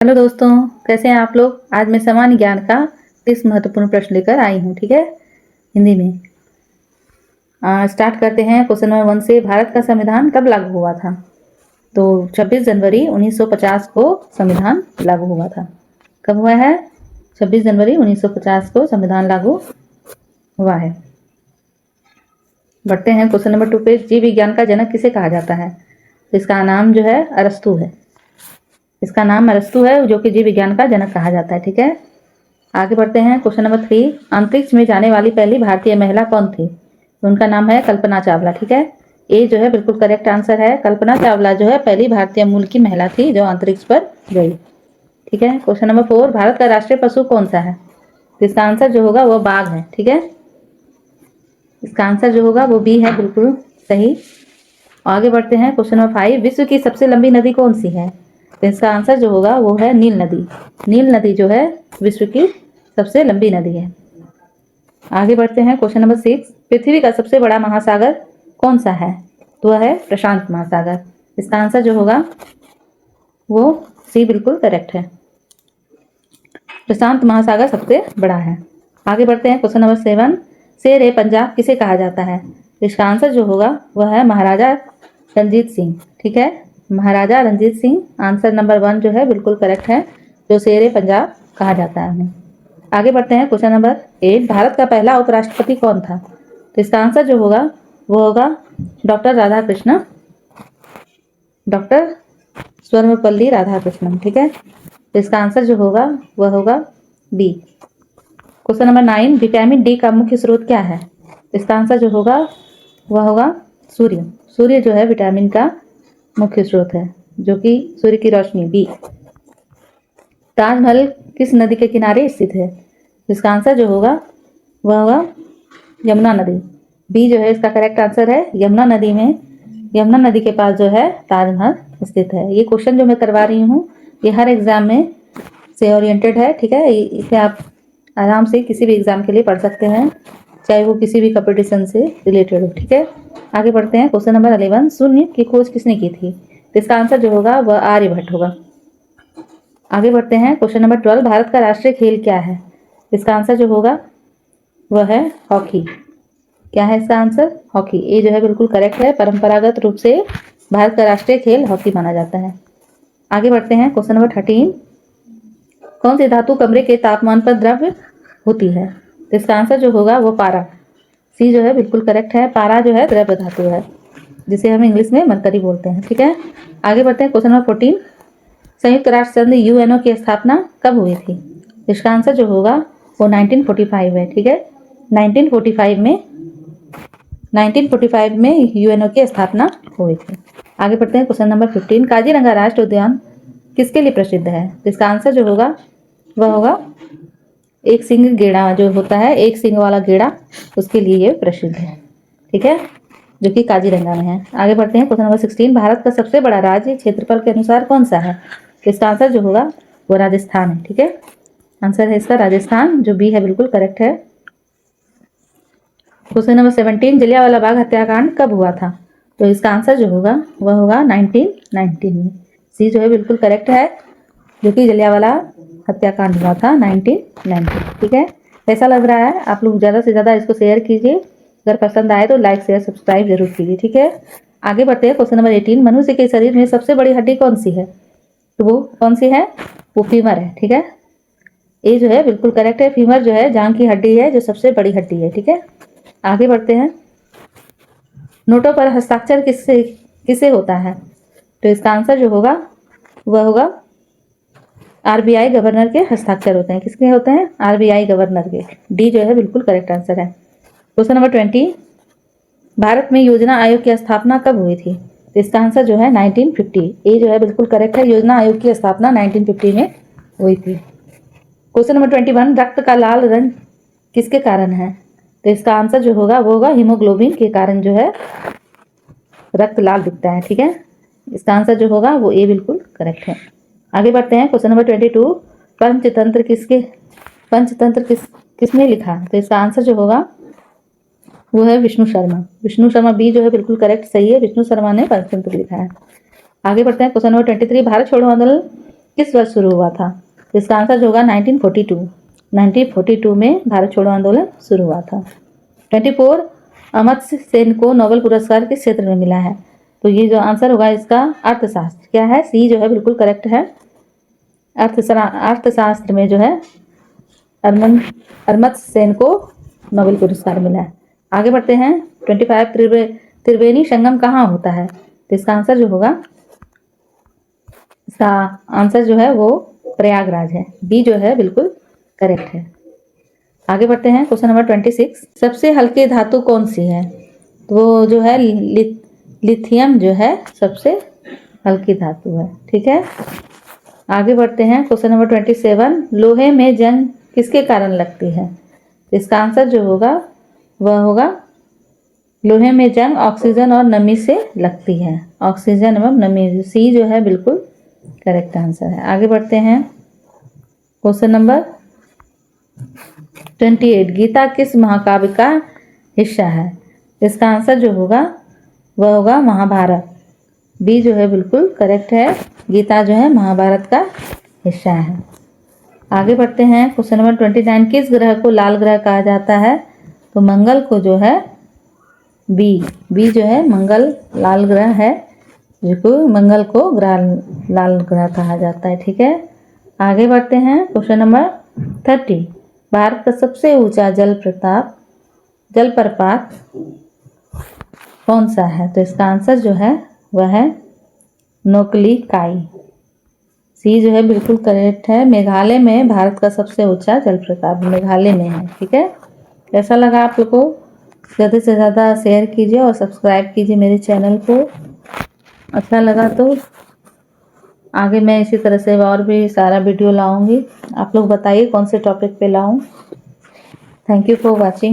Hello दोस्तों, कैसे हैं आप लोग। आज मैं सामान्य ज्ञान का 30 महत्वपूर्ण प्रश्न लेकर आई हूँ। ठीक है, हिंदी में। स्टार्ट करते हैं क्वेश्चन नंबर 1 से। भारत का संविधान कब लागू हुआ था? तो 26 जनवरी 1950 को संविधान लागू हुआ था। कब हुआ है? 26 जनवरी 1950 को संविधान लागू हुआ है। बढ़ते हैं क्वेश्चन नंबर 2 पे। जीव विज्ञान का जनक किसे कहा जाता है? तो इसका नाम जो है अरस्तु है। इसका नाम अरस्तु है, जो कि जीव विज्ञान का जनक कहा जाता है। ठीक है, आगे बढ़ते हैं क्वेश्चन नंबर 3। अंतरिक्ष में जाने वाली पहली भारतीय महिला कौन थी? तो उनका नाम है कल्पना चावला। ठीक है, ये जो है बिल्कुल करेक्ट आंसर है। कल्पना चावला जो है पहली भारतीय मूल की महिला थी जो अंतरिक्ष पर गई। ठीक है, क्वेश्चन नंबर 4। भारत का राष्ट्रीय पशु कौन सा है? तो इसका आंसर जो होगा वो बाघ है। ठीक है, इसका आंसर जो होगा वो बी है, बिल्कुल सही। आगे बढ़ते हैं क्वेश्चन नंबर 5। विश्व की सबसे लंबी नदी कौन सी है? तो इसका आंसर जो होगा वो है नील नदी। नील नदी जो है विश्व की सबसे लंबी नदी है। आगे बढ़ते हैं क्वेश्चन नंबर 6। पृथ्वी का सबसे बड़ा महासागर कौन सा है? तो वह है प्रशांत महासागर। इसका आंसर जो होगा वो सी बिल्कुल करेक्ट है। प्रशांत महासागर सबसे बड़ा है। आगे बढ़ते हैं क्वेश्चन नंबर 7। शेर ए पंजाब किसे कहा जाता है? इसका आंसर जो होगा वह है महाराजा रंजीत सिंह। ठीक है, महाराजा रंजीत सिंह आंसर नंबर 1 जो है बिल्कुल करेक्ट है, जो शेर ए पंजाब कहा जाता है उन्हें। आगे बढ़ते हैं क्वेश्चन नंबर 8। भारत का पहला उपराष्ट्रपति कौन था? तो इसका आंसर जो होगा वो होगा डॉक्टर राधाकृष्ण, डॉक्टर सर्वपल्ली राधाकृष्णन। ठीक है, तो इसका आंसर जो होगा वह होगा B. Question number 9। Vitamin D का मुख्य स्रोत क्या है? इसका आंसर जो होगा वह होगा सूर्य। सूर्य जो है विटामिन का मुख्य स्रोत है, जो कि सूर्य की रोशनी। बी। ताजमहल किस नदी के किनारे स्थित है? इसका आंसर जो होगा वह होगा यमुना नदी। बी जो है इसका करेक्ट आंसर है। यमुना नदी में, यमुना नदी के पास जो है ताजमहल स्थित है। ये क्वेश्चन जो मैं करवा रही हूँ ये हर एग्जाम में से ओरिएंटेड है। ठीक है, इसे आप आराम से किसी भी एग्जाम के लिए पढ़ सकते हैं, चाहे वो किसी भी कंपटीशन से रिलेटेड हो। ठीक है, आगे बढ़ते हैं क्वेश्चन नंबर 11। शून्य की खोज किसने की थी? तो इसका आंसर जो होगा वह आर्यभट्ट होगा। आगे बढ़ते हैं क्वेश्चन नंबर 12। भारत का राष्ट्रीय खेल क्या है? इसका आंसर जो होगा वह है हॉकी। क्या है इसका आंसर? हॉकी। ये जो है बिल्कुल करेक्ट है। परंपरागत रूप से भारत का राष्ट्रीय खेल हॉकी माना जाता है। आगे बढ़ते हैं क्वेश्चन नंबर 13। कौन सी धातु कमरे के तापमान पर द्रव्य होती है? तो इसका आंसर जो होगा वो पारा। सी जो है बिल्कुल करेक्ट है। पारा जो है द्रव्य धातु है, जिसे हम इंग्लिश में मरकरी बोलते हैं। ठीक है, आगे बढ़ते हैं क्वेश्चन नंबर 14। संयुक्त राष्ट्र संधि यूएनओ की स्थापना कब हुई थी? इसका आंसर जो होगा वो 1945 है। ठीक है, 1945 में यूएनओ की स्थापना हुई थी। आगे बढ़ते हैं क्वेश्चन नंबर 15। काजीरंगा राष्ट्रीय उद्यान किसके लिए प्रसिद्ध है? तो इसका आंसर जो होगा वह होगा एक सिंग गेड़ा जो होता है, एक सिंग वाला गेड़ा, उसके लिए ये प्रसिद्ध है। ठीक है, जो कि काजीरंगा में है। आगे बढ़ते हैं क्वेश्चन नंबर 16। भारत का सबसे बड़ा राज्य क्षेत्रफल के अनुसार कौन सा है? तो इसका आंसर जो होगा वो राजस्थान है। ठीक है, आंसर है इसका राजस्थान, जो बी है बिल्कुल करेक्ट है। Question number 17। जलियांवाला बाग हत्याकांड कब हुआ था? तो इसका आंसर जो होगा वह होगा 1919 में। सी जो है बिल्कुल करेक्ट है, जो कि जलियांवाला हत्याकांड हुआ था 1919। ठीक है, कैसा लग रहा है? आप लोग ज़्यादा से ज़्यादा इसको शेयर कीजिए। अगर पसंद आए तो लाइक शेयर सब्सक्राइब जरूर कीजिए। ठीक है, आगे बढ़ते हैं क्वेश्चन नंबर 18। मनुष्य के शरीर में सबसे बड़ी हड्डी कौन सी है? तो वो कौन सी है? वो फीमर है। ठीक है, ये जो है बिल्कुल करेक्ट है। फीमर जो है जांघ की हड्डी है, जो सबसे बड़ी हड्डी है। ठीक है, आगे बढ़ते हैं। नोटों पर हस्ताक्षर किससे किसे होता है? तो इसका आंसर जो होगा वह होगा आरबीआई गवर्नर के हस्ताक्षर होते हैं। किसके होते हैं? आरबीआई गवर्नर के। डी जो है बिल्कुल करेक्ट आंसर है। Question number 20। भारत में योजना आयोग की स्थापना कब हुई थी? तो इसका आंसर जो है 1950। ये जो है बिल्कुल करेक्ट है। योजना आयोग की स्थापना 1950 में हुई थी। Question number 21। रक्त का लाल रंग किसके कारण है? तो इसका आंसर जो होगा वो होगा हीमोग्लोबिन के कारण जो है रक्त लाल दिखता है। ठीक है, इसका आंसर जो होगा वो ए बिल्कुल करेक्ट है। आगे बढ़ते हैं क्वेश्चन नंबर 22। पंचतंत्र किसने लिखा? तो इसका आंसर जो होगा वो है विष्णु शर्मा। विष्णु शर्मा बी जो है बिल्कुल करेक्ट सही है। विष्णु शर्मा ने पंचतंत्र लिखा है। आगे बढ़ते हैं क्वेश्चन नंबर 23। भारत छोड़ो आंदोलन किस वर्ष शुरू हुआ था? तो इसका आंसर जो होगा 1942। 1942 में भारत छोड़ो आंदोलन शुरू हुआ था। 24 अमर्त्य सेन को नोबेल पुरस्कार किस क्षेत्र में मिला है? तो ये जो आंसर होगा इसका अर्थशास्त्र। क्या है? सी जो है बिल्कुल करेक्ट है। अर्थशास्त्र में जो है अमर्त्य सेन को नोबेल पुरस्कार मिला है। आगे बढ़ते हैं। 25 त्रिवेणी संगम कहाँ होता है? तो इसका आंसर जो होगा, इसका आंसर जो है वो प्रयागराज है। बी जो है बिल्कुल करेक्ट है। आगे बढ़ते हैं। Question number 26। सबसे हल्की धातु कौन सी है? तो वो जो है लिथियम जो है सबसे हल्की धातु है। ठीक है। आगे बढ़ते हैं। Question number 27। लोहे में जंग किसके कारण लगती है? इसका आंसर जो होगा वह होगा, लोहे में जंग ऑक्सीजन और नमी से लगती है। ऑक्सीजन एवं नमी। सी जो है बिल्कुल करेक्ट आंसर है। आगे बढ़ते हैं। Question number 28। गीता किस महाकाव्य का हिस्सा है? इसका आंसर जो होगा वह होगा महाभारत। बी जो है बिल्कुल करेक्ट है। गीता जो है महाभारत का हिस्सा है। आगे बढ़ते हैं। Question number 29। किस ग्रह को लाल ग्रह कहा जाता है? तो मंगल को जो है बी जो है मंगल लाल ग्रह है, जो मंगल को लाल ग्रह कहा जाता है। ठीक है। आगे बढ़ते हैं। Question number 30। भारत का सबसे ऊंचा जलप्रपात कौन सा है? तो इसका आंसर जो है वह है नोकली काई। सी जो है बिल्कुल करेक्ट है। मेघालय में भारत का सबसे ऊंचा जलप्रपात मेघालय में है। ठीक है। कैसा लगा आप लोग को? ज़्यादा से ज़्यादा शेयर कीजिए और सब्सक्राइब कीजिए मेरे चैनल को। अच्छा लगा तो आगे मैं इसी तरह से और भी सारा वीडियो लाऊंगी। आप लोग बताइए कौन से टॉपिक पे लाऊं। Thank you for watching.